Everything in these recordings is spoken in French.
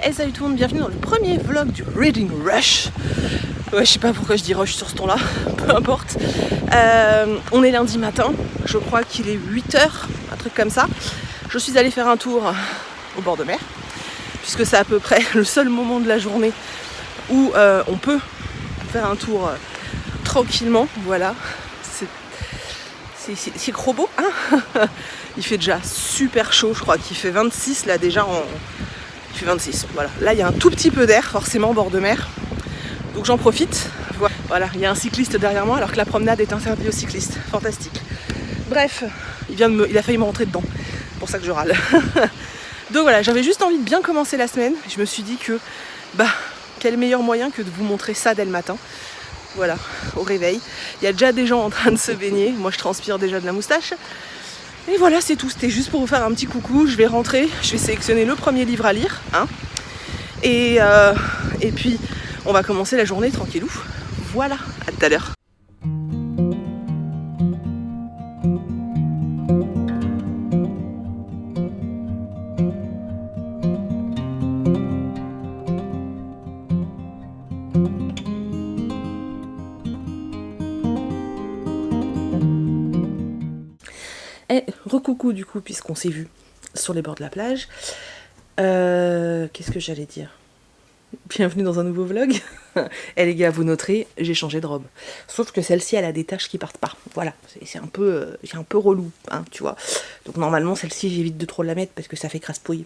Hey salut tout le monde, bienvenue dans le premier vlog du Reading Rush. Ouais, je sais pas pourquoi je dis rush sur ce ton-là, peu importe. On est lundi matin, je crois qu'il est 8h, un truc comme ça. Je suis allée faire un tour au bord de mer, puisque c'est à peu près le seul moment de la journée où on peut faire un tour tranquillement, voilà. C'est trop beau, hein. Il fait déjà super chaud, je crois qu'il fait 26 là déjà Il fait 26, voilà. Là, il y a un tout petit peu d'air, forcément, au bord de mer. Donc j'en profite. Voilà, il y a un cycliste derrière moi, alors que la promenade est interdite aux cyclistes. Fantastique. Bref, il a failli me rentrer dedans. C'est pour ça que je râle. Donc voilà, j'avais juste envie de bien commencer la semaine. Je me suis dit que, quel meilleur moyen que de vous montrer ça dès le matin. Voilà, au réveil. Il y a déjà des gens en train de se baigner. Moi, je transpire déjà de la moustache. Et voilà, c'est tout. C'était juste pour vous faire un petit coucou. Je vais rentrer, je vais sélectionner le premier livre à lire. Et puis, on va commencer la journée tranquillou. Voilà, à tout à l'heure. Recoucou du coup, puisqu'on s'est vu sur les bords de la plage. Qu'est-ce que j'allais dire ? Bienvenue dans un nouveau vlog. Eh les gars, vous noterez, j'ai changé de robe. Sauf que celle-ci, elle a des taches qui partent pas. Voilà, c'est un peu relou, hein, tu vois. Donc normalement, celle-ci, j'évite de trop la mettre parce que ça fait crasse-pouille.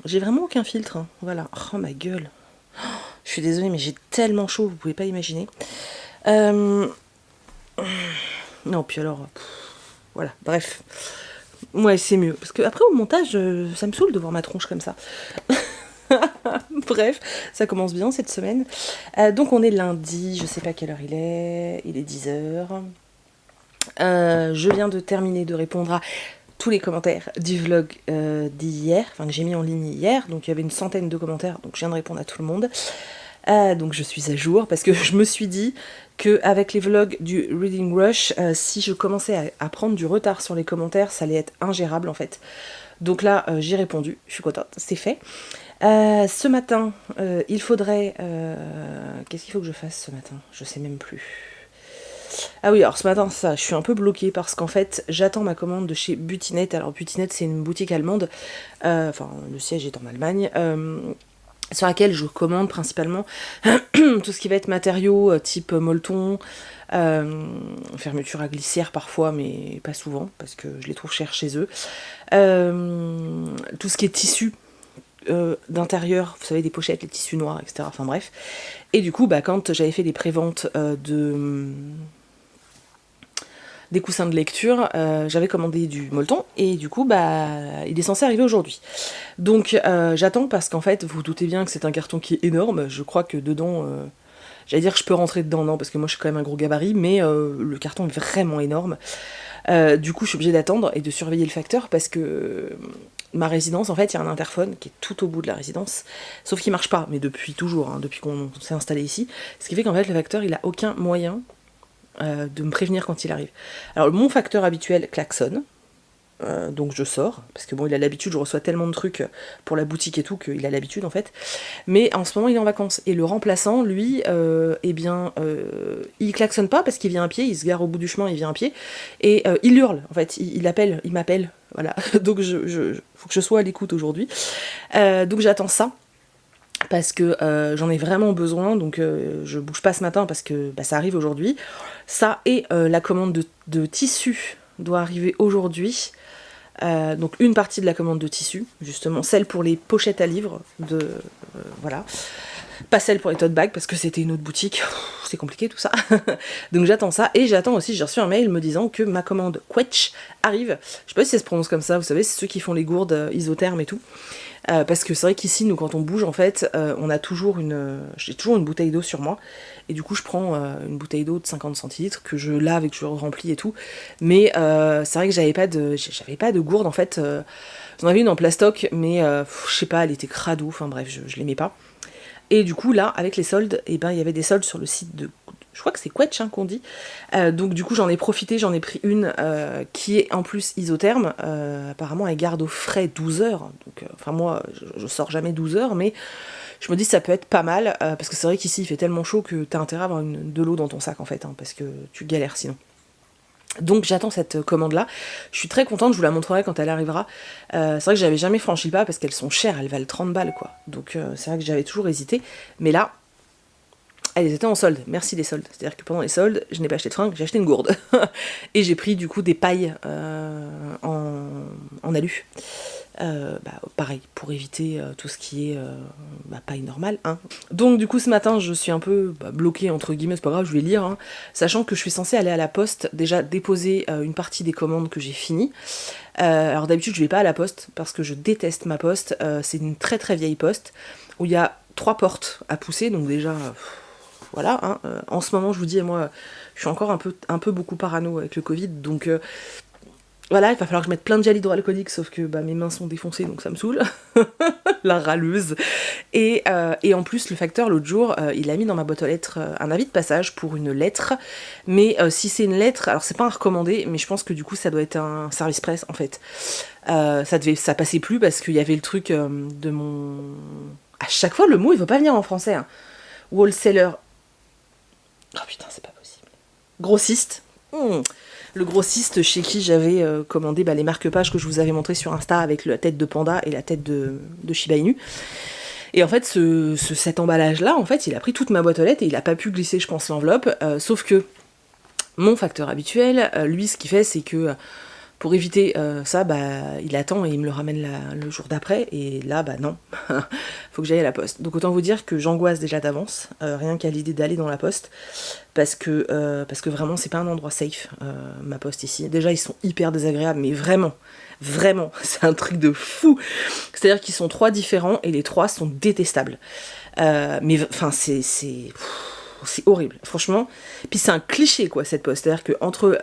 J'ai vraiment aucun filtre, hein. Voilà. Oh ma gueule. Oh, je suis désolée, mais j'ai tellement chaud, vous pouvez pas imaginer. Non, puis alors... Voilà, bref. Ouais, c'est mieux. Parce que après au montage, ça me saoule de voir ma tronche comme ça. Bref, ça commence bien cette semaine. Donc on est lundi, je sais pas quelle heure il est 10h. Je viens de terminer de répondre à tous les commentaires du vlog d'hier, enfin que j'ai mis en ligne hier. Donc il y avait une centaine de commentaires, donc je viens de répondre à tout le monde. Donc je suis à jour parce que je me suis dit qu'avec les vlogs du Reading Rush, si je commençais à prendre du retard sur les commentaires, ça allait être ingérable en fait. Donc là, j'ai répondu, je suis contente, c'est fait. Ce matin, il faudrait... Qu'est-ce qu'il faut que je fasse ce matin ? Je sais même plus. Ah oui, alors ce matin, ça, je suis un peu bloquée parce qu'en fait, j'attends ma commande de chez Butinette. Alors Butinette, c'est une boutique allemande, enfin, le siège est en Allemagne, sur laquelle je commande principalement tout ce qui va être matériaux type molleton, fermeture à glissière parfois, mais pas souvent, parce que je les trouve chers chez eux. Tout ce qui est tissu d'intérieur, vous savez, des pochettes, les tissus noirs, etc. Enfin bref. Et du coup, quand j'avais fait des préventes des coussins de lecture, j'avais commandé du molleton et du coup il est censé arriver aujourd'hui. Donc j'attends parce qu'en fait vous doutez bien que c'est un carton qui est énorme. Je crois que dedans, j'allais dire que je peux rentrer dedans, non, parce que moi je suis quand même un gros gabarit, mais le carton est vraiment énorme. Du coup je suis obligée d'attendre et de surveiller le facteur parce que ma résidence, en fait, il y a un interphone qui est tout au bout de la résidence, sauf qu'il marche pas, mais depuis toujours, hein, depuis qu'on s'est installé ici, ce qui fait qu'en fait le facteur il a aucun moyen de me prévenir quand il arrive. Alors mon facteur habituel klaxonne, donc je sors, parce que bon, il a l'habitude, je reçois tellement de trucs pour la boutique et tout, qu'il a l'habitude en fait, mais en ce moment il est en vacances, et le remplaçant, lui, il klaxonne pas parce qu'il vient à pied, il se gare au bout du chemin, il vient à pied, et il hurle, en fait, il m'appelle, voilà, donc faut que je sois à l'écoute aujourd'hui, donc j'attends ça, parce que j'en ai vraiment besoin, donc je bouge pas ce matin parce que ça arrive aujourd'hui. Ça et la commande de tissu doit arriver aujourd'hui. Donc une partie de la commande de tissu, justement, celle pour les pochettes à livres, voilà. Pas celle pour les tote bags parce que c'était une autre boutique, c'est compliqué tout ça. Donc j'attends ça, et j'attends aussi, j'ai reçu un mail me disant que ma commande Quetch arrive. Je sais pas si ça se prononce comme ça, vous savez, c'est ceux qui font les gourdes isothermes et tout. Parce que c'est vrai qu'ici, nous, quand on bouge, en fait, on a toujours j'ai toujours une bouteille d'eau sur moi, et du coup, je prends une bouteille d'eau de 50 centilitres que je lave et que je remplis et tout. Mais c'est vrai que j'avais pas de gourde, en fait. J'en avais une en plastoc, mais je sais pas, elle était crado, enfin bref, je l'aimais pas. Et du coup, là, avec les soldes, il y avait des soldes sur le site Je crois que c'est Quetch hein, qu'on dit. Donc du coup j'en ai profité, j'en ai pris une qui est en plus isotherme. Apparemment elle garde au frais 12 heures. Donc enfin moi je sors jamais 12 heures, mais je me dis ça peut être pas mal. Parce que c'est vrai qu'ici il fait tellement chaud que t'as intérêt à avoir de l'eau dans ton sac en fait. Hein, parce que tu galères sinon. Donc j'attends cette commande-là. Je suis très contente, je vous la montrerai quand elle arrivera. C'est vrai que j'avais jamais franchi le pas parce qu'elles sont chères, elles valent 30 balles quoi. Donc c'est vrai que j'avais toujours hésité. Mais là, elles étaient en solde. Merci les soldes. C'est-à-dire que pendant les soldes, je n'ai pas acheté de fringues, j'ai acheté une gourde. Et j'ai pris du coup des pailles en alu. Pareil, pour éviter tout ce qui est paille normale. Hein. Donc du coup ce matin je suis un peu bloquée entre guillemets, c'est pas grave, je vais lire, hein, sachant que je suis censée aller à la poste, déjà déposer une partie des commandes que j'ai finies. Alors d'habitude je vais pas à la poste parce que je déteste ma poste, c'est une très très vieille poste où il y a 3 portes à pousser, donc déjà voilà, hein, en ce moment je vous dis, moi je suis encore un peu beaucoup parano avec le Covid, donc voilà, il va falloir que je mette plein de gel hydroalcoolique, sauf que mes mains sont défoncées, donc ça me saoule. La râleuse. Et en plus, le facteur, l'autre jour, il a mis dans ma boîte aux lettres un avis de passage pour une lettre. Mais si c'est une lettre, alors c'est pas un recommandé, mais je pense que du coup, ça doit être un service presse, en fait. Ça passait plus parce qu'il y avait le truc de mon... À chaque fois, le mot, il veut pas venir en français. Hein. Wholesaler. Oh putain, c'est pas possible. Grossiste. Le grossiste chez qui j'avais commandé les marque-pages que je vous avais montré sur Insta avec la tête de panda et la tête de Shiba Inu. Et en fait, cet emballage-là, en fait, il a pris toute ma boîte aux lettres et il a pas pu glisser, je pense, l'enveloppe. Sauf que mon facteur habituel, lui, ce qu'il fait, c'est que pour éviter ça, il attend et il me le ramène le jour d'après. Et là, non, faut que j'aille à la poste. Donc autant vous dire que j'angoisse déjà d'avance, rien qu'à l'idée d'aller dans la poste, parce que vraiment, c'est pas un endroit safe, ma poste ici. Déjà, ils sont hyper désagréables, mais vraiment, c'est un truc de fou. C'est-à-dire qu'ils sont 3 différents et les 3 sont détestables. Mais enfin, c'est horrible, franchement. Puis c'est un cliché, quoi, cette poste. C'est-à-dire qu'entre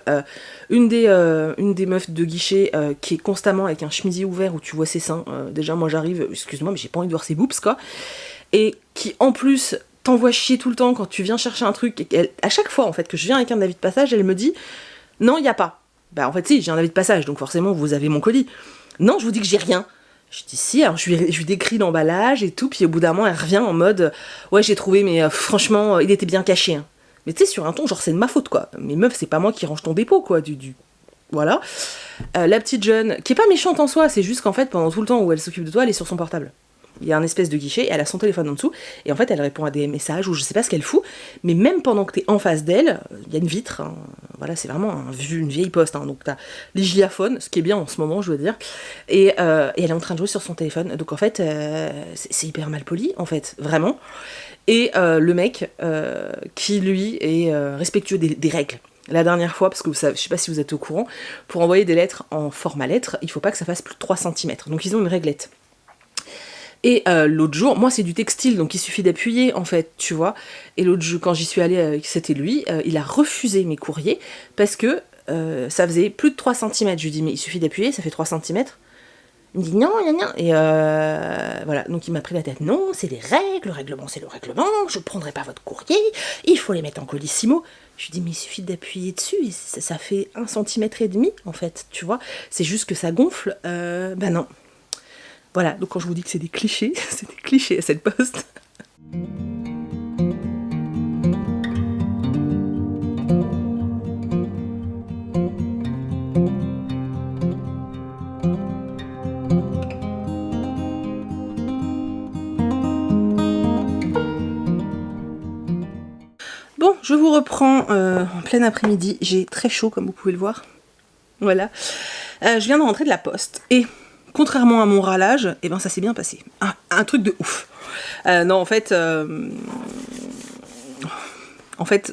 une des meufs de guichet qui est constamment avec un chemisier ouvert où tu vois ses seins, déjà, moi j'arrive, excuse-moi, mais j'ai pas envie de voir ses boobs, quoi. Et qui, en plus, t'envoie chier tout le temps quand tu viens chercher un truc. Et à chaque fois, en fait, que je viens avec un avis de passage, elle me dit « Non, il n'y a pas. » En fait, si, j'ai un avis de passage, donc forcément, vous avez mon colis. « Non, je vous dis que j'ai rien. » Je dis si, alors je lui décris l'emballage et tout, puis au bout d'un moment elle revient en mode ouais j'ai trouvé mais franchement il était bien caché. Hein. Mais tu sais sur un ton genre c'est de ma faute quoi. Mais meuf c'est pas moi qui range ton dépôt quoi. Voilà. La petite jeune, qui est pas méchante en soi, c'est juste qu'en fait pendant tout le temps où elle s'occupe de toi elle est sur son portable. Il y a un espèce de guichet, elle a son téléphone en dessous, et en fait elle répond à des messages ou je sais pas ce qu'elle fout, mais même pendant que t'es en face d'elle, il y a une vitre, hein, voilà c'est vraiment une vieille poste, hein, donc t'as l'hygiaphone, ce qui est bien en ce moment je dois dire, et elle est en train de jouer sur son téléphone, donc en fait c'est hyper mal poli en fait, vraiment, et le mec qui lui est respectueux des règles. La dernière fois, parce que je sais pas si vous êtes au courant, pour envoyer des lettres en format lettre, il faut pas que ça fasse plus de 3 cm, donc ils ont une réglette. Et l'autre jour, moi c'est du textile, donc il suffit d'appuyer en fait, tu vois. Et l'autre jour, quand j'y suis allée, c'était lui, il a refusé mes courriers parce que ça faisait plus de 3 cm. Je lui dis mais il suffit d'appuyer, ça fait 3 cm. Il me dit non. Et voilà, donc il m'a pris la tête. Non, c'est des règles, le règlement c'est le règlement, je ne prendrai pas votre courrier, il faut les mettre en colissimo. Je lui dis mais il suffit d'appuyer dessus, et ça fait 1,5 cm en fait, tu vois. C'est juste que ça gonfle, non. Voilà, donc quand je vous dis que c'est des clichés à cette poste. Bon, je vous reprends en plein après-midi. J'ai très chaud comme vous pouvez le voir. Voilà. Je viens de rentrer de la poste et... contrairement à mon râlage, ça s'est bien passé. Un truc de ouf. Non, en fait,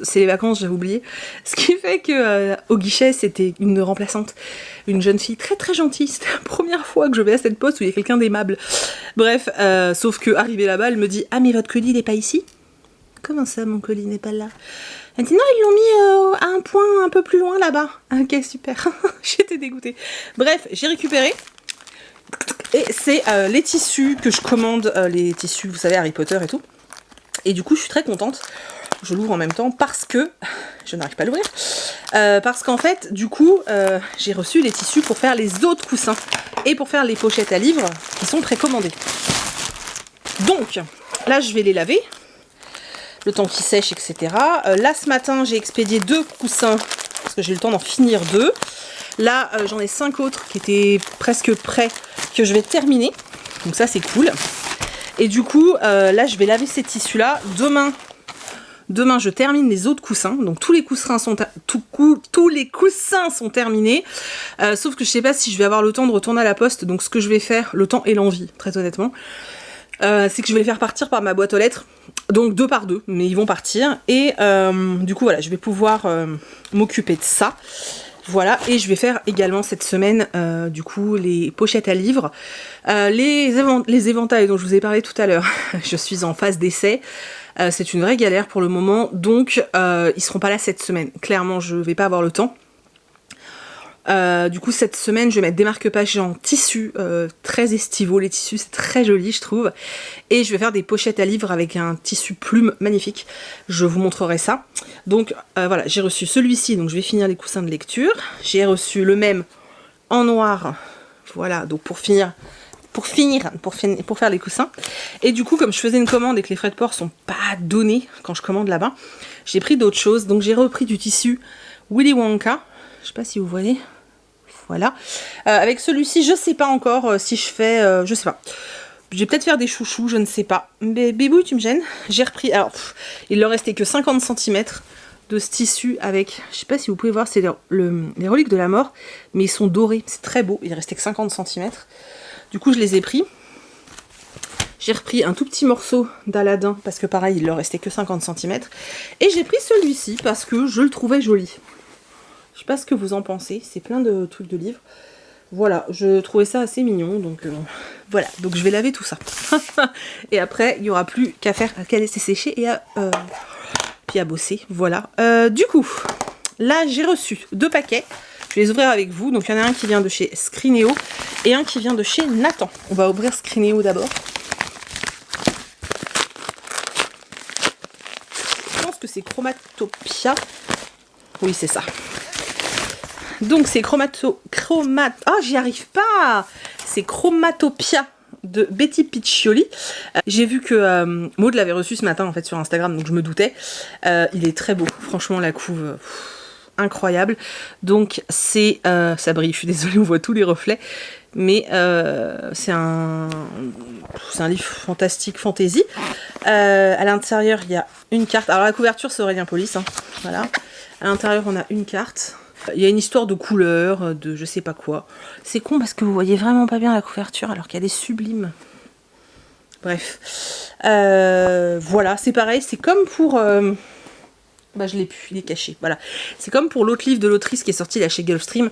c'est les vacances, j'avais oublié. Ce qui fait que au guichet, c'était une remplaçante, une jeune fille très très gentille. C'était la première fois que je vais à cette poste où il y a quelqu'un d'aimable. Bref, sauf que arrivée là-bas, elle me dit « Ah mais votre colis, il n'est pas ici ?» « Comment ça, mon colis n'est pas là ?» Elle dit « Non, ils l'ont mis à un point un peu plus loin là-bas. » Ok, super. J'étais dégoûtée. Bref, j'ai récupéré. Et c'est les tissus que je commande, les tissus, vous savez, Harry Potter et tout. Et du coup, je suis très contente. Je l'ouvre en même temps parce que... Je n'arrive pas à l'ouvrir. Parce qu'en fait, du coup, j'ai reçu les tissus pour faire les autres coussins. Et pour faire les pochettes à livres qui sont précommandées. Donc, là, je vais les laver. Le temps qu'ils sèchent, etc. Là, ce matin, j'ai expédié 2 coussins. Parce que j'ai eu le temps d'en finir 2. Là, j'en ai 5 autres qui étaient presque prêts. Que je vais terminer. Donc ça, c'est cool. Et du coup, là, je vais laver ces tissus-là. Demain, je termine les autres coussins. Donc tous les coussins sont, terminés. Sauf que je sais pas si je vais avoir le temps de retourner à la poste. Donc ce que je vais faire, le temps et l'envie, très honnêtement, c'est que je vais les faire partir par ma boîte aux lettres. Donc 2 par 2, mais ils vont partir. Et du coup, voilà, je vais pouvoir m'occuper de ça. Voilà, et je vais faire également cette semaine, du coup, les pochettes à livres. Les éventails dont je vous ai parlé tout à l'heure, je suis en phase d'essai. C'est une vraie galère pour le moment, donc ils seront pas là cette semaine. Clairement, je vais pas avoir le temps. Du coup, cette semaine, je vais mettre des marque-pages en tissu très estivaux. Les tissus, c'est très joli, je trouve. Et je vais faire des pochettes à livres avec un tissu plume magnifique. Je vous montrerai ça. Donc, voilà, j'ai reçu celui-ci. Donc, je vais finir les coussins de lecture. J'ai reçu le même en noir. Voilà, donc pour faire les coussins. Et du coup, comme je faisais une commande et que les frais de port sont pas donnés quand je commande là-bas, j'ai pris d'autres choses. Donc, j'ai repris du tissu Willy Wonka. Je sais pas si vous voyez. Voilà. Avec celui-ci, je sais pas encore si je fais... je sais pas. Je vais peut-être faire des chouchous, je ne sais pas. Mais Bébou, tu me gênes. J'ai repris... Alors, il leur restait que 50 cm de ce tissu avec... Je sais pas si vous pouvez voir, c'est les reliques de la mort. Mais ils sont dorés. C'est très beau. Il restait que 50 cm. Du coup, je les ai pris. J'ai repris un tout petit morceau d'Aladin. Parce que pareil, il leur restait que 50 cm. Et j'ai pris celui-ci parce que je le trouvais joli. Je sais pas ce que vous en pensez, c'est plein de trucs de livres. Voilà, je trouvais ça assez mignon, donc voilà. Donc je vais laver tout ça. Et après, il n'y aura plus qu'à laisser sécher et puis à bosser. Voilà. Du coup, là j'ai reçu 2 paquets. Je vais les ouvrir avec vous. Donc il y en a un qui vient de chez Scrineo et un qui vient de chez Nathan. On va ouvrir Scrineo d'abord. Je pense que c'est Chromatopia. Oui, c'est ça. Donc c'est j'y arrive pas. C'est Chromatopia de Betty Piccioli. J'ai vu que Maud l'avait reçu ce matin en fait sur Instagram, donc je me doutais. Il est très beau, franchement la couve incroyable. Donc c'est ça brille. Je suis désolée, on voit tous les reflets, mais c'est un livre fantastique, fantasy. À l'intérieur il y a une carte. Alors la couverture c'est Aurélien Polis, hein. Voilà. À l'intérieur on a une carte. Il y a une histoire de couleurs, de je sais pas quoi. C'est con parce que vous voyez vraiment pas bien la couverture alors qu'elle est sublime. Bref. Voilà, c'est pareil. C'est comme pour... Bah je l'ai plus, il est caché. Voilà. C'est comme pour l'autre livre de l'autrice qui est sorti là chez Gulfstream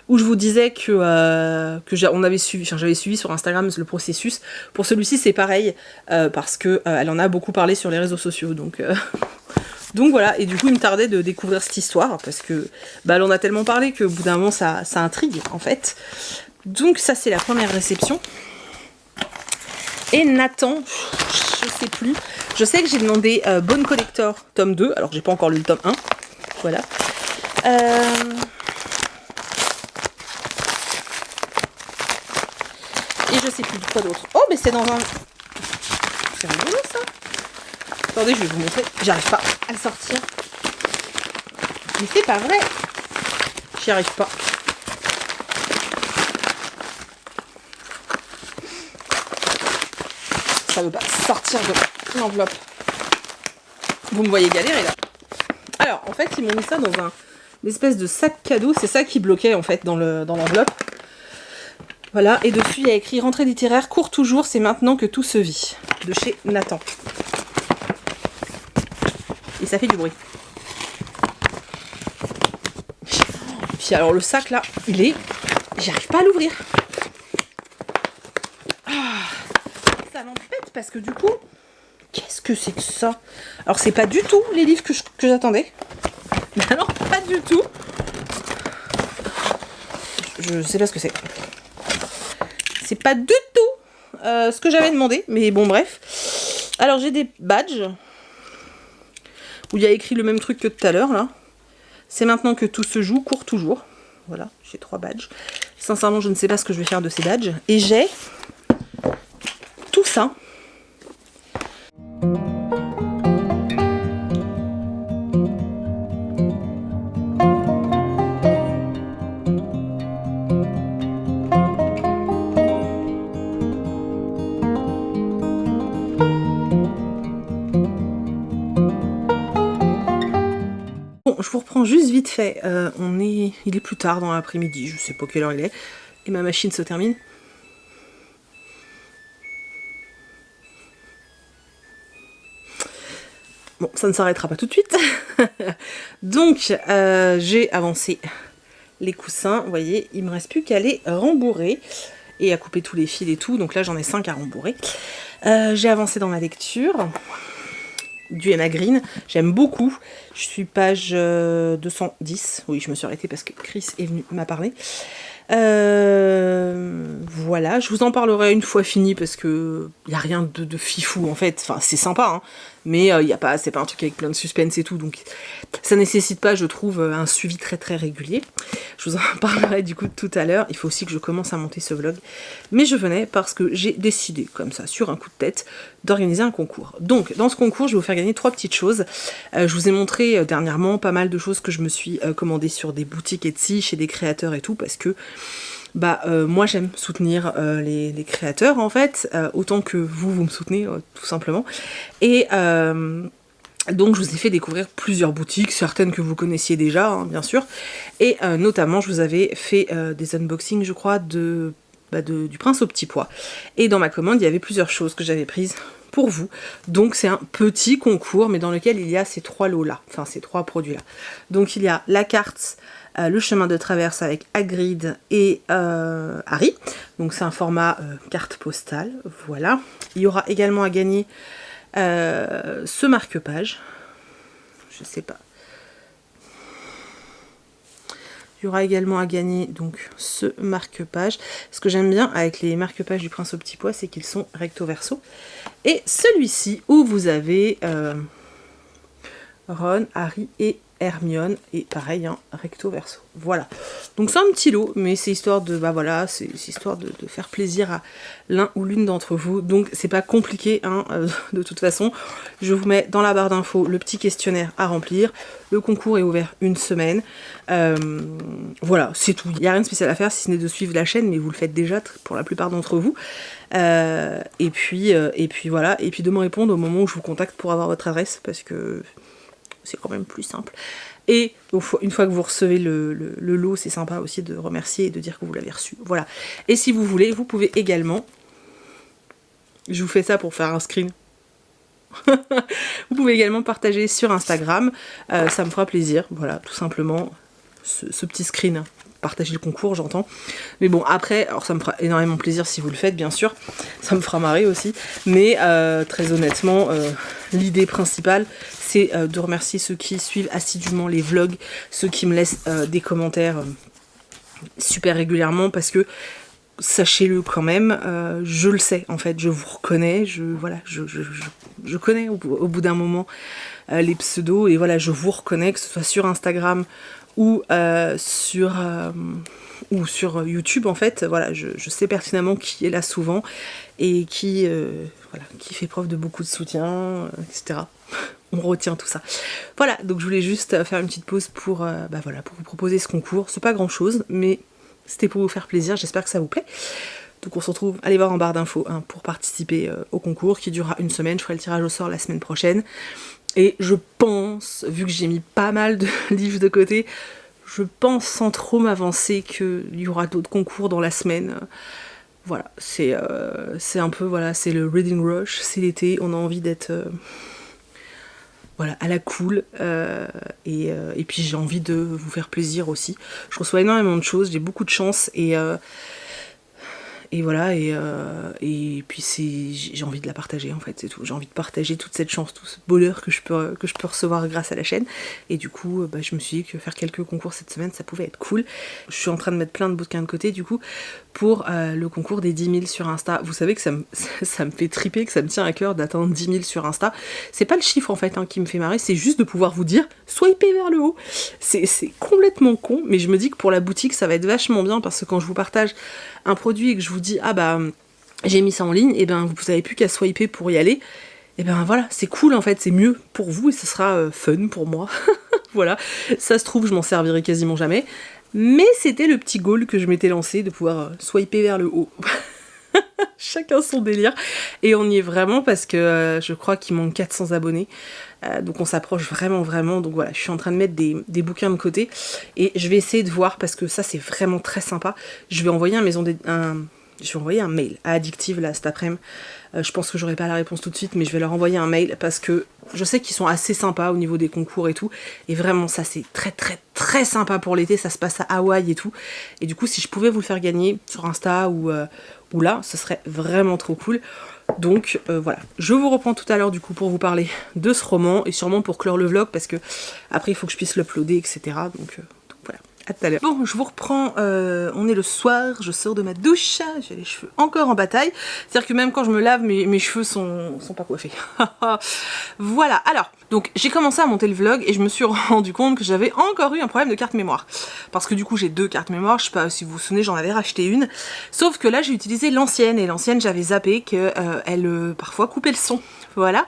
où je vous disais que j'avais suivi sur Instagram le processus. Pour celui-ci c'est pareil parce que elle en a beaucoup parlé sur les réseaux sociaux. Donc voilà, et du coup il me tardait de découvrir cette histoire, parce que elle en a tellement parlé qu'au bout d'un moment ça intrigue en fait. Donc ça c'est la première réception. Et Nathan, je sais plus, je sais que j'ai demandé Bone Collector tome 2, alors j'ai pas encore lu le tome 1, voilà. Et je sais plus quoi d'autre. Oh mais c'est dans un... C'est rigolo ça. Attendez, je vais vous montrer. J'arrive pas à le sortir. Mais c'est pas vrai. J'y arrive pas. Ça veut pas sortir de l'enveloppe. Vous me voyez galérer là. Alors, en fait, ils m'ont mis ça dans une espèce de sac cadeau. C'est ça qui bloquait en fait dans l'enveloppe. Voilà, et dessus il y a écrit rentrée littéraire, court toujours, c'est maintenant que tout se vit. De chez Nathan. Et ça fait du bruit. Puis alors le sac là, j'arrive pas à l'ouvrir. Ça m'embête parce que du coup, qu'est-ce que c'est que ça? Alors c'est pas du tout les livres que j'attendais. Mais alors pas du tout. Je sais pas ce que c'est. C'est pas du tout ce que j'avais demandé. Mais bon bref. Alors j'ai des badges. où il y a écrit le même truc que tout à l'heure là. C'est maintenant que tout se joue, court toujours. Voilà, j'ai 3 badges. Sincèrement, je ne sais pas ce que je vais faire de ces badges. Et j'ai tout ça. Bon, je vous reprends juste vite fait. Il est plus tard dans l'après-midi, je sais pas quelle heure il est. Et ma machine se termine. Bon, ça ne s'arrêtera pas tout de suite. Donc, j'ai avancé les coussins. Vous voyez, il me reste plus qu'à les rembourrer et à couper tous les fils et tout. Donc là, j'en ai 5 à rembourrer. J'ai avancé dans ma lecture du Emma Green. J'aime beaucoup. Je suis page 210. Oui, je me suis arrêtée parce que Chris est venu m'a parlé. Voilà, je vous en parlerai une fois fini parce que il n'y a rien de fifou en fait. Enfin, c'est sympa, hein, mais c'est pas un truc avec plein de suspense et tout, donc ça nécessite pas, je trouve, un suivi très très régulier. Je vous en parlerai du coup tout à l'heure. Il faut aussi que je commence à monter ce vlog, mais je venais parce que j'ai décidé, comme ça, sur un coup de tête, d'organiser un concours. Donc, dans ce concours, je vais vous faire gagner 3 petites choses. Je vous ai montré dernièrement pas mal de choses que je me suis commandées sur des boutiques Etsy, chez des créateurs et tout, parce que moi j'aime soutenir les créateurs en fait, autant que vous me soutenez tout simplement. Et donc je vous ai fait découvrir plusieurs boutiques, certaines que vous connaissiez déjà, hein, bien sûr. Et notamment je vous avais fait des unboxings, je crois, du Prince au petit pois. Et dans ma commande, il y avait plusieurs choses que j'avais prises pour vous. Donc c'est un petit concours, mais dans lequel il y a ces 3 lots-là, enfin ces 3 produits-là. Donc il y a la carte le chemin de traverse avec Hagrid et Harry. Donc c'est un format carte postale, voilà. Il y aura également à gagner ce marque-page. Je sais pas. Il y aura également à gagner donc ce marque-page. Ce que j'aime bien avec les marque-pages du Prince au petit pois, c'est qu'ils sont recto verso. Et celui-ci où vous avez Ron, Harry et Hermione, et pareil, hein, recto verso. Voilà. Donc c'est un petit lot, mais c'est histoire de, c'est histoire de faire plaisir à l'un ou l'une d'entre vous. Donc c'est pas compliqué, hein, de toute façon. Je vous mets dans la barre d'infos le petit questionnaire à remplir. Le concours est ouvert une semaine. Voilà, c'est tout. Il n'y a rien de spécial à faire si ce n'est de suivre la chaîne, mais vous le faites déjà pour la plupart d'entre vous. Et puis voilà. Et puis de me répondre au moment où je vous contacte pour avoir votre adresse, parce que c'est quand même plus simple. Et donc, une fois que vous recevez le lot, c'est sympa aussi de remercier et de dire que vous l'avez reçu. Voilà. Et si vous voulez, vous pouvez également... Je vous fais ça pour faire un screen. Vous pouvez également partager sur Instagram. Ça me fera plaisir. Voilà, tout simplement, ce petit screen. Partager le concours, j'entends. Mais bon, après, alors ça me fera énormément plaisir si vous le faites, bien sûr. Ça me fera marrer aussi. Mais très honnêtement, l'idée principale, c'est de remercier ceux qui suivent assidûment les vlogs, ceux qui me laissent des commentaires super régulièrement, parce que sachez-le quand même, je le sais en fait, je vous reconnais, je connais au bout d'un moment les pseudos, et voilà, je vous reconnais, que ce soit sur Instagram ou sur YouTube en fait. Voilà, je sais pertinemment qui est là souvent et qui fait preuve de beaucoup de soutien, etc. On retient tout ça. Voilà, donc je voulais juste faire une petite pause pour vous proposer ce concours. C'est pas grand chose, mais c'était pour vous faire plaisir, j'espère que ça vous plaît. Donc on se retrouve, allez voir en barre d'infos, hein, pour participer au concours qui durera une semaine. Je ferai le tirage au sort la semaine prochaine. Et je pense, vu que j'ai mis pas mal de livres de côté, je pense sans trop m'avancer qu'il y aura d'autres concours dans la semaine. Voilà, c'est un peu, voilà, c'est le reading rush, c'est l'été, on a envie d'être à la cool, et puis j'ai envie de vous faire plaisir aussi. Je reçois énormément de choses, j'ai beaucoup de chance, et Et voilà, et puis j'ai envie de la partager en fait, c'est tout. J'ai envie de partager toute cette chance, tout ce bonheur que je peux recevoir grâce à la chaîne. Et du coup, je me suis dit que faire quelques concours cette semaine, ça pouvait être cool. Je suis en train de mettre plein de bouquins de côté du coup, pour le concours des 10 000 sur Insta. Vous savez que ça me fait triper, que ça me tient à cœur d'atteindre 10 000 sur Insta. C'est pas le chiffre en fait qui me fait marrer, c'est juste de pouvoir vous dire, swipez vers le haut. C'est complètement con, mais je me dis que pour la boutique, ça va être vachement bien, parce que quand je vous partage un produit et que je vous dis, j'ai mis ça en ligne, et vous avez plus qu'à swiper pour y aller. Et voilà, c'est cool en fait, c'est mieux pour vous et ce sera fun pour moi. Voilà, ça se trouve, je m'en servirai quasiment jamais. Mais c'était le petit goal que je m'étais lancé, de pouvoir swiper vers le haut. Chacun son délire. Et on y est vraiment parce que je crois qu'il manque 400 abonnés. Donc on s'approche vraiment. Donc voilà, je suis en train de mettre des bouquins de côté. Et je vais essayer de voir, parce que ça c'est vraiment très sympa. Je vais envoyer un mail à Addictive là cet après-midi. Je pense que j'aurai pas la réponse tout de suite, mais je vais leur envoyer un mail parce que je sais qu'ils sont assez sympas au niveau des concours et tout. Et vraiment ça c'est très sympa pour l'été, ça se passe à Hawaï et tout. Et du coup si je pouvais vous le faire gagner sur Insta ou là, ce serait vraiment trop cool. Donc voilà, je vous reprends tout à l'heure du coup pour vous parler de ce roman et sûrement pour clore le vlog parce que après il faut que je puisse l'uploader, etc. Donc voilà. À tout à l'heure. Bon, je vous reprends, on est le soir, je sors de ma douche, j'ai les cheveux encore en bataille, c'est-à-dire que même quand je me lave, mes cheveux sont pas coiffés. Voilà, alors, donc j'ai commencé à monter le vlog et je me suis rendu compte que j'avais encore eu un problème de carte mémoire. Parce que du coup j'ai 2 cartes mémoire, je sais pas si vous vous souvenez, j'en avais racheté une, sauf que là j'ai utilisé l'ancienne, et l'ancienne j'avais zappé qu'elle parfois coupait le son, voilà.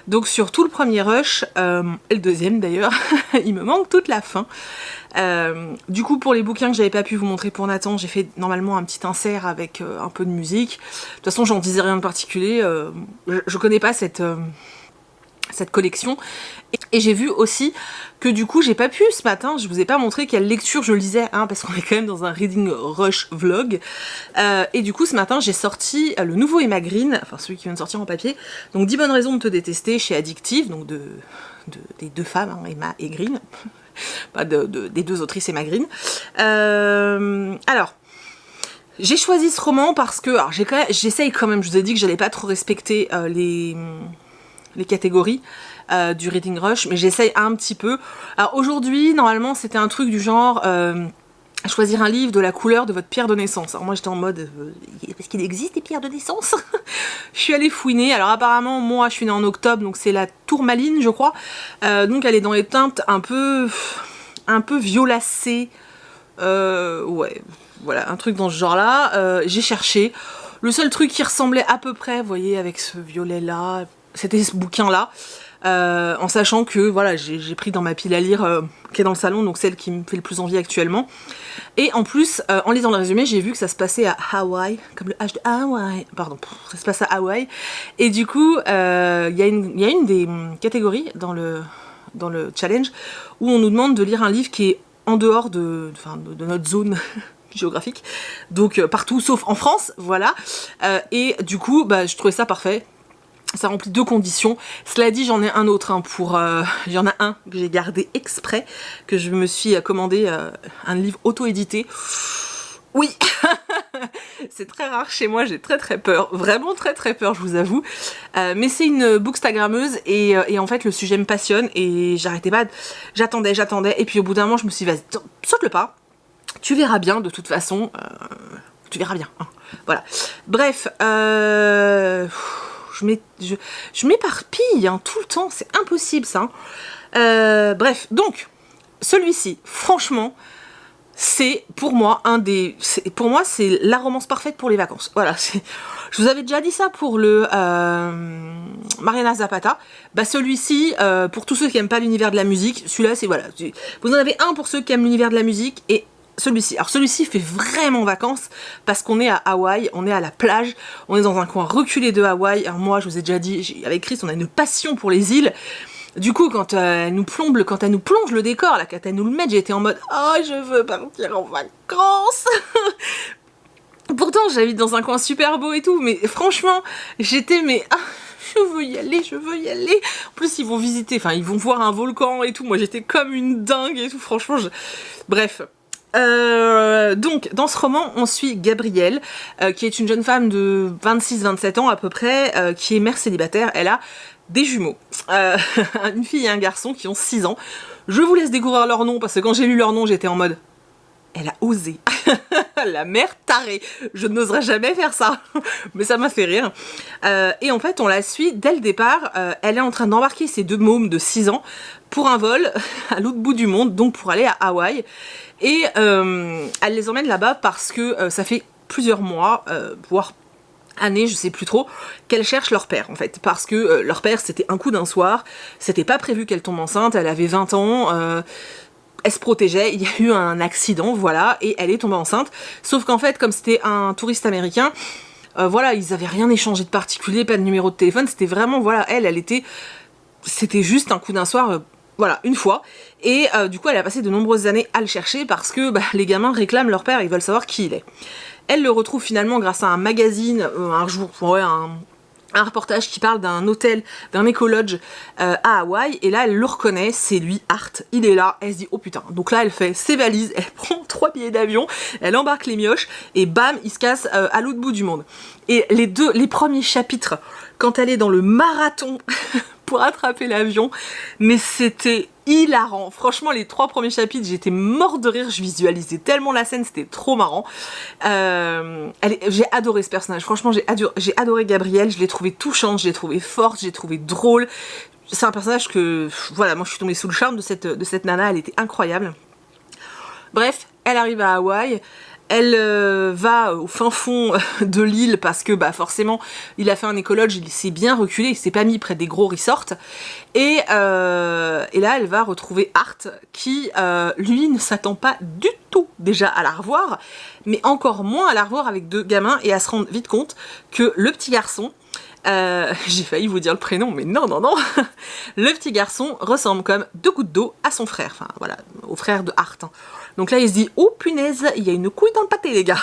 Donc sur tout le premier rush, et le deuxième d'ailleurs, il me manque toute la fin. Du coup pour les bouquins que j'avais pas pu vous montrer pour Nathan, j'ai fait normalement un petit insert avec un peu de musique. De toute façon j'en disais rien de particulier, je connais pas cette collection. Et j'ai vu aussi que du coup j'ai pas pu ce matin, je vous ai pas montré quelle lecture je lisais, hein, parce qu'on est quand même dans un reading rush vlog. Et du coup ce matin j'ai sorti le nouveau Emma Green, enfin celui qui vient de sortir en papier, donc 10 bonnes raisons de te détester chez Addictive, donc des 2 femmes, hein, Emma et Green, pas des 2 autrices Emma Green. Alors, j'ai choisi ce roman parce que, alors j'essaye quand même, je vous ai dit que j'allais pas trop respecter les catégories du Reading Rush, mais j'essaye un petit peu. Alors aujourd'hui, normalement, c'était un truc du genre choisir un livre de la couleur de votre pierre de naissance. Alors moi j'étais en mode, est-ce qu'il existe des pierres de naissance? Je suis allée fouiner, alors apparemment moi je suis née en octobre, donc c'est la tourmaline je crois, donc elle est dans les teintes un peu violacées, ouais, voilà, un truc dans ce genre là. J'ai cherché, le seul truc qui ressemblait à peu près, vous voyez, avec ce violet là, c'était ce bouquin là. En sachant que voilà, j'ai pris dans ma pile à lire qui est dans le salon, donc celle qui me fait le plus envie actuellement. Et en plus, en lisant le résumé, j'ai vu que ça se passait à Hawaï, comme le H de Hawaï, pardon, ça se passe à Hawaï. Et du coup, il y a une des catégories dans le challenge où on nous demande de lire un livre qui est en dehors de notre zone géographique, donc partout sauf en France, voilà. Et du coup, je trouvais ça parfait. Ça remplit 2 conditions. Cela dit, j'en ai un autre il y en a un que j'ai gardé exprès, que je me suis commandé un livre auto-édité. Oui. C'est très rare chez moi, j'ai très peur, vraiment très peur, je vous avoue. Mais c'est une bookstagrammeuse et en fait le sujet me passionne et j'arrêtais pas, j'attendais et puis au bout d'un moment je me suis dit vas-y, saute le pas, tu verras bien de toute façon, tu verras bien, hein. Voilà. Bref, je m'éparpille hein, tout le temps, c'est impossible ça. Bref, donc, celui-ci, franchement, c'est pour moi c'est la romance parfaite pour les vacances. Voilà, je vous avais déjà dit ça pour le Mariana Zapata. Celui-ci, pour tous ceux qui n'aiment pas l'univers de la musique, celui-là, c'est voilà. Vous en avez un pour ceux qui aiment l'univers de la musique et celui-ci. Alors celui-ci fait vraiment vacances parce qu'on est à Hawaï, on est à la plage, on est dans un coin reculé de Hawaï. Alors moi, je vous ai déjà dit, avec Chris, on a une passion pour les îles. Du coup, quand elle nous plonge le décor, là, quand elle nous le met, j'ai été en mode « Oh, je veux partir en vacances !» Pourtant, j'habite dans un coin super beau et tout, mais franchement, j'étais je veux y aller. En plus, ils vont visiter, ils vont voir un volcan et tout. Moi, j'étais comme une dingue et tout, franchement, bref. Donc, dans ce roman, on suit Gabrielle, qui est une jeune femme de 26-27 ans à peu près, qui est mère célibataire. Elle a des jumeaux, une fille et un garçon qui ont 6 ans. Je vous laisse découvrir leur nom, parce que quand j'ai lu leur nom, j'étais en mode... Elle a osé. La mère tarée. Je n'oserais jamais faire ça. Mais ça m'a fait rire. Et en fait, on la suit dès le départ. Elle est en train d'embarquer ses 2 mômes de 6 ans pour un vol à l'autre bout du monde, donc pour aller à Hawaï. Et elle les emmène là-bas parce que ça fait plusieurs mois, voire années, je sais plus trop, qu'elle cherche leur père en fait. Parce que leur père, c'était un coup d'un soir. C'était pas prévu qu'elle tombe enceinte. Elle avait 20 ans. Elle se protégeait, il y a eu un accident, voilà, et elle est tombée enceinte. Sauf qu'en fait, comme c'était un touriste américain, voilà, ils avaient rien échangé de particulier, pas de numéro de téléphone, c'était vraiment, voilà, elle était... C'était juste un coup d'un soir, voilà, une fois. Et du coup, elle a passé de nombreuses années à le chercher parce que les gamins réclament leur père, ils veulent savoir qui il est. Elle le retrouve finalement grâce à un magazine, un jour, ouais, un reportage qui parle d'un hôtel, d'un écolodge à Hawaï, et là elle le reconnaît, c'est lui, Art, il est là, elle se dit oh putain, donc là elle fait ses valises, elle prend 3 billets d'avion, elle embarque les mioches, et bam, il se casse à l'autre bout du monde. Et les premiers chapitres, quand elle est dans le marathon pour attraper l'avion, mais c'était hilarant. Franchement, les 3 premiers chapitres, j'étais morte de rire, je visualisais tellement la scène, c'était trop marrant. J'ai adoré ce personnage, franchement, j'ai adoré Gabrielle, je l'ai trouvée touchante, je l'ai trouvée forte, je l'ai trouvée drôle. C'est un personnage que, voilà, moi je suis tombée sous le charme de cette nana, elle était incroyable. Bref, elle arrive à Hawaï. Elle va au fin fond de l'île parce que forcément il a fait un écolodge, il s'est bien reculé, il s'est pas mis près des gros resorts. Et là elle va retrouver Art qui lui ne s'attend pas du tout déjà à la revoir, mais encore moins à la revoir avec 2 gamins et à se rendre vite compte que le petit garçon, j'ai failli vous dire le prénom, mais non, le petit garçon ressemble comme 2 gouttes d'eau à son frère, enfin voilà, au frère de Art. Donc là il se dit oh punaise, il y a une couille dans le pâté les gars.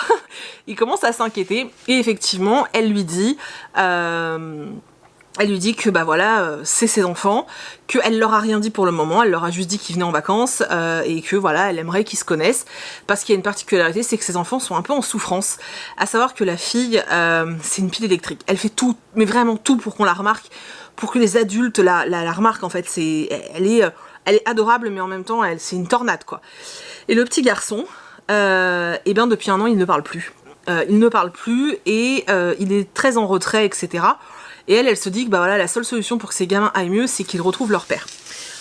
Il commence à s'inquiéter et effectivement elle lui dit que voilà, c'est ses enfants, qu'elle leur a rien dit pour le moment, elle leur a juste dit qu'ils venaient en vacances et que voilà, elle aimerait qu'ils se connaissent parce qu'il y a une particularité, c'est que ses enfants sont un peu en souffrance. À savoir que la fille, c'est une pile électrique, elle fait tout, mais vraiment tout pour qu'on la remarque, pour que les adultes la remarquent en fait. Elle est adorable mais en même temps c'est une tornade quoi. Et le petit garçon, depuis 1 an il ne parle plus. Il ne parle plus et il est très en retrait, etc. Et elle se dit que voilà, la seule solution pour que ces gamins aillent mieux, c'est qu'ils retrouvent leur père.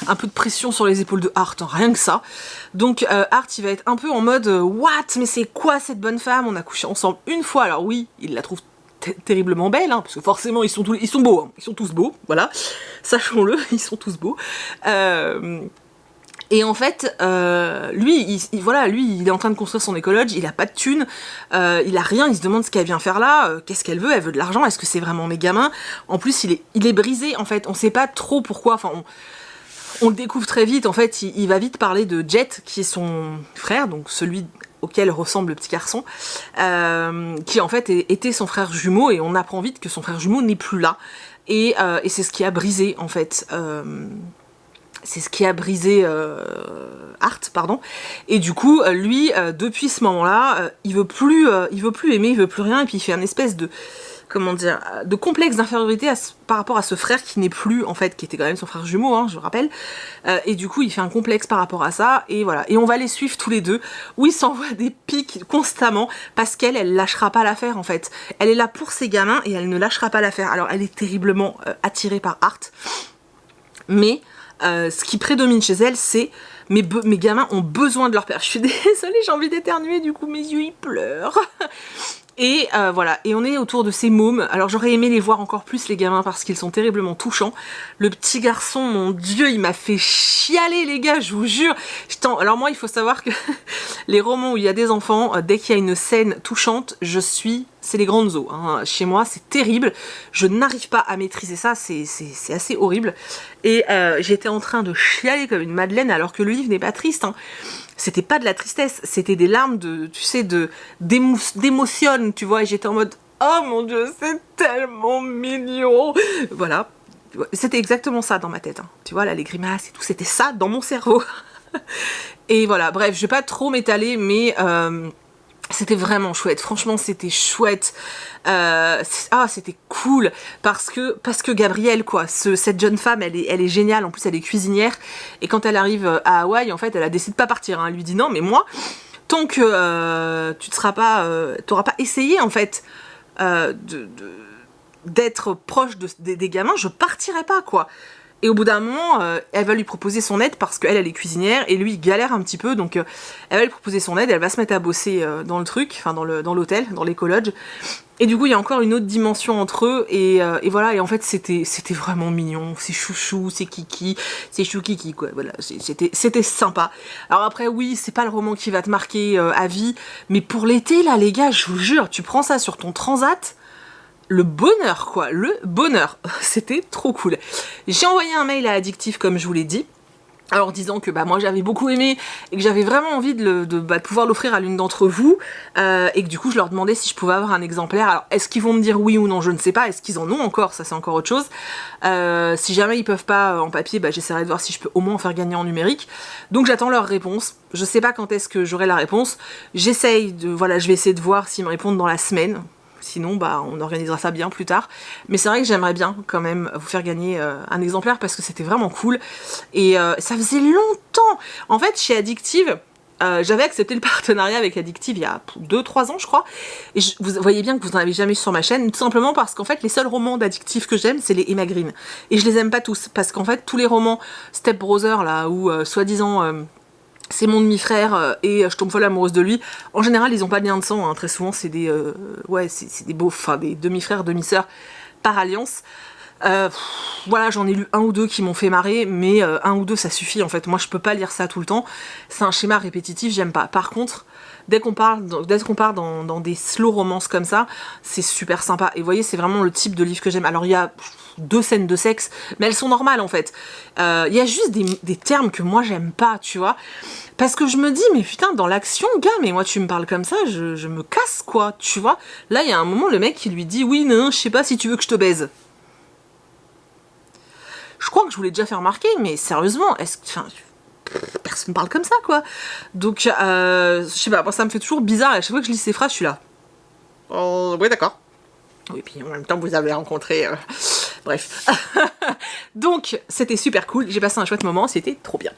Un peu de pression sur les épaules de Art, hein, rien que ça. Donc Art, il va être un peu en mode what, mais c'est quoi cette bonne femme? On a couché ensemble une fois, alors oui, il la trouve terriblement belle, hein, parce que forcément ils sont beaux, hein, ils sont tous beaux, voilà, sachons-le, ils sont tous beaux. Et en fait, lui, il est en train de construire son écolodge, il a pas de thunes, il a rien, il se demande ce qu'elle vient faire là, qu'est-ce qu'elle veut, elle veut de l'argent, est-ce que c'est vraiment mes gamins? En plus, il est brisé, en fait, on sait pas trop pourquoi, enfin, on le découvre très vite, en fait, il va vite parler de Jet, qui est son frère, donc celui auquel ressemble le petit garçon, qui en fait était son frère jumeau, et on apprend vite que son frère jumeau n'est plus là, et c'est ce qui a brisé, en fait... c'est ce qui a brisé Art, pardon. Et du coup, lui, depuis ce moment-là, il veut plus aimer, il veut plus rien, et puis il fait une espèce de, comment dire, de complexe d'infériorité par rapport à ce frère qui n'est plus, en fait, qui était quand même son frère jumeau, hein, je rappelle. Et du coup, il fait un complexe par rapport à ça, et voilà. Et on va les suivre tous les deux, où ils s'envoient des pics constamment, parce elle lâchera pas l'affaire, en fait. Elle est là pour ses gamins, et elle ne lâchera pas l'affaire. Alors, elle est terriblement attirée par Art, mais... ce qui prédomine chez elle, c'est mes gamins ont besoin de leur père. Je suis désolée, j'ai envie d'éternuer, du coup mes yeux ils pleurent. Et voilà, et on est autour de ces mômes. Alors j'aurais aimé les voir encore plus les gamins parce qu'ils sont terriblement touchants. Le petit garçon, mon dieu, il m'a fait chialer les gars, je vous jure. Alors moi il faut savoir que les romans où il y a des enfants, dès qu'il y a une scène touchante, c'est les grandes eaux, hein. Chez moi c'est terrible, je n'arrive pas à maîtriser ça, c'est assez horrible. Et j'étais en train de chialer comme une madeleine alors que le livre n'est pas triste, hein. C'était pas de la tristesse, c'était des larmes d'émotion, tu vois, et j'étais en mode oh mon dieu, c'est tellement mignon. Voilà, c'était exactement ça dans ma tête, hein. Tu vois là, les grimaces et tout, c'était ça dans mon cerveau. Et voilà, bref, je vais pas trop m'étaler, mais c'était vraiment chouette. Franchement, c'était chouette. C'était cool parce que Gabrielle, quoi, cette jeune femme, elle est géniale. En plus, elle est cuisinière. Et quand elle arrive à Hawaï, en fait, elle a décidé de pas partir. Hein. Elle lui dit non, mais moi, tant que tu ne seras pas, t'auras pas essayé en fait d'être proche des gamins, je partirai pas, quoi. Et au bout d'un moment, elle va lui proposer son aide parce qu'elle, elle est cuisinière et lui, il galère un petit peu. Donc, elle va lui proposer son aide, elle va se mettre à bosser dans le truc, enfin dans l'hôtel, dans l'écologe. Et du coup, il y a encore une autre dimension entre eux. Et voilà, et en fait, c'était vraiment mignon. C'est chouchou, c'est kiki, c'est chou-kiki, quoi. Voilà, c'était sympa. Alors après, oui, c'est pas le roman qui va te marquer à vie. Mais pour l'été, là, les gars, je vous jure, tu prends ça sur ton transat. Le bonheur, quoi, le bonheur. C'était trop cool. J'ai envoyé un mail à Addictif, comme je vous l'ai dit, alors disant que moi j'avais beaucoup aimé et que j'avais vraiment envie de pouvoir l'offrir à l'une d'entre vous, et que du coup je leur demandais si je pouvais avoir un exemplaire. Alors est-ce qu'ils vont me dire oui ou non, je ne sais pas. Est-ce qu'ils en ont encore, ça c'est encore autre chose. Si jamais ils peuvent pas en papier, j'essaierai de voir si je peux au moins en faire gagner en numérique. Donc j'attends leur réponse. Je sais pas quand est-ce que j'aurai la réponse. Je vais essayer de voir s'ils me répondent dans la semaine. Sinon, on organisera ça bien plus tard. Mais c'est vrai que j'aimerais bien quand même vous faire gagner un exemplaire parce que c'était vraiment cool. Et ça faisait longtemps. En fait, chez Addictive, j'avais accepté le partenariat avec Addictive il y a 2-3 ans, je crois. Et vous voyez bien que vous n'en avez jamais eu sur ma chaîne, tout simplement parce qu'en fait, les seuls romans d'Addictive que j'aime, c'est les Emma Green. Et je les aime pas tous. Parce qu'en fait, tous les romans Step Brother, là, où soi-disant... c'est mon demi-frère et je tombe folle amoureuse de lui. En général, ils ont pas de lien de sang, hein. Très souvent, c'est des des demi-frères, demi-sœurs par alliance. Voilà, j'en ai lu un ou deux qui m'ont fait marrer, mais un ou deux ça suffit en fait. Moi, je peux pas lire ça tout le temps. C'est un schéma répétitif, j'aime pas. Par contre, dès qu'on part dans des slow romances comme ça, c'est super sympa. Et vous voyez, c'est vraiment le type de livre que j'aime. Alors, il y a 2 scènes de sexe, mais elles sont normales en fait. Il y a juste des termes que moi j'aime pas, tu vois. Parce que je me dis, mais putain, dans l'action, gars, mais moi tu me parles comme ça, je me casse, quoi, tu vois. Là, il y a un moment, le mec qui lui dit, oui, non, je sais pas si tu veux que je te baise. Je crois que je vous l'ai déjà fait remarquer, mais sérieusement, personne parle comme ça, quoi. Donc, je sais pas, ça me fait toujours bizarre, à chaque fois que je lis ces phrases, je suis là. Oh, oui, d'accord. Oui, puis en même temps, vous avez rencontré... Bref. Donc, c'était super cool, j'ai passé un chouette moment, c'était trop bien.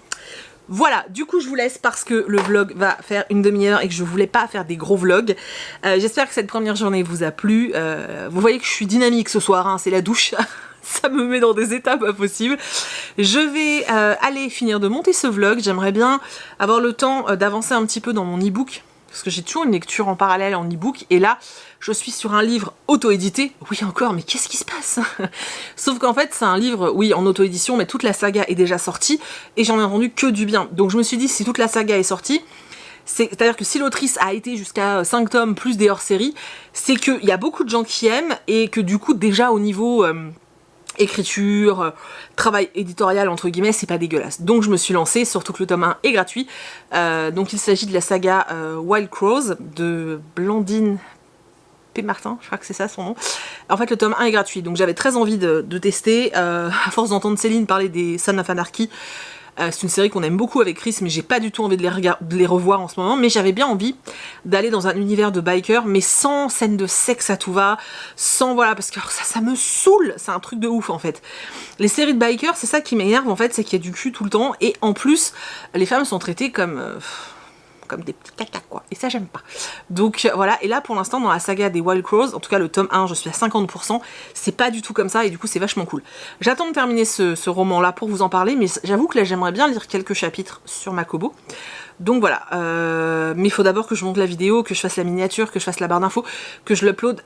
Voilà, du coup je vous laisse parce que le vlog va faire une demi-heure et que je voulais pas faire des gros vlogs. J'espère que cette première journée vous a plu. Vous voyez que je suis dynamique ce soir, hein, c'est la douche. Ça me met dans des états pas possibles. Je vais aller finir de monter ce vlog. J'aimerais bien avoir le temps d'avancer un petit peu dans mon e-book. Parce que j'ai toujours une lecture en parallèle en e-book. Et là, je suis sur un livre auto-édité. Oui, encore, mais qu'est-ce qui se passe? Sauf qu'en fait, c'est un livre, oui, en auto-édition, mais toute la saga est déjà sortie. Et j'en ai entendu que du bien. Donc je me suis dit, si toute la saga est sortie, c'est-à-dire que si l'autrice a été jusqu'à 5 tomes plus des hors-séries, c'est qu'il y a beaucoup de gens qui aiment. Et que du coup, déjà au niveau... écriture, travail éditorial entre guillemets, c'est pas dégueulasse. Donc je me suis lancée, surtout que le tome 1 est gratuit. Donc il s'agit de la saga Wild Crows de Blandine P. Martin, je crois que c'est ça son nom. En fait le tome 1 est gratuit, donc j'avais très envie de tester. À force d'entendre Céline parler des Sons of Anarchy, c'est une série qu'on aime beaucoup avec Chris, mais j'ai pas du tout envie de les revoir en ce moment. Mais j'avais bien envie d'aller dans un univers de biker, mais sans scène de sexe à tout va, sans voilà, parce que ça me saoule, c'est un truc de ouf en fait. Les séries de bikers, c'est ça qui m'énerve en fait, c'est qu'il y a du cul tout le temps, et en plus, les femmes sont traitées comme des petits caca quoi, et ça j'aime pas. Donc voilà, et là pour l'instant dans la saga des Wild Crows, en tout cas le tome 1 je suis à 50%, c'est pas du tout comme ça et du coup c'est vachement cool. J'attends de terminer ce roman là pour vous en parler, mais j'avoue que là j'aimerais bien lire quelques chapitres sur ma Kobo. Donc voilà, mais il faut d'abord que je monte la vidéo, que je fasse la miniature, que je fasse la barre d'infos, que je l'upload.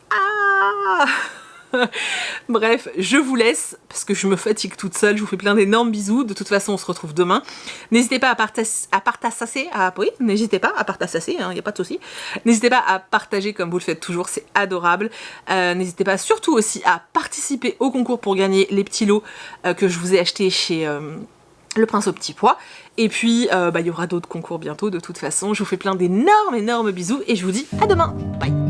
Bref, je vous laisse parce que je me fatigue toute seule. Je vous fais plein d'énormes bisous. De toute façon, on se retrouve demain. N'hésitez pas n'hésitez pas à partasser, hein, y a pas de souci. N'hésitez pas à partager comme vous le faites toujours, c'est adorable. N'hésitez pas surtout aussi à participer au concours pour gagner les petits lots que je vous ai achetés chez Le Prince au Petit Pois. Et puis, il y aura d'autres concours bientôt de toute façon. Je vous fais plein d'énormes bisous et je vous dis à demain. Bye.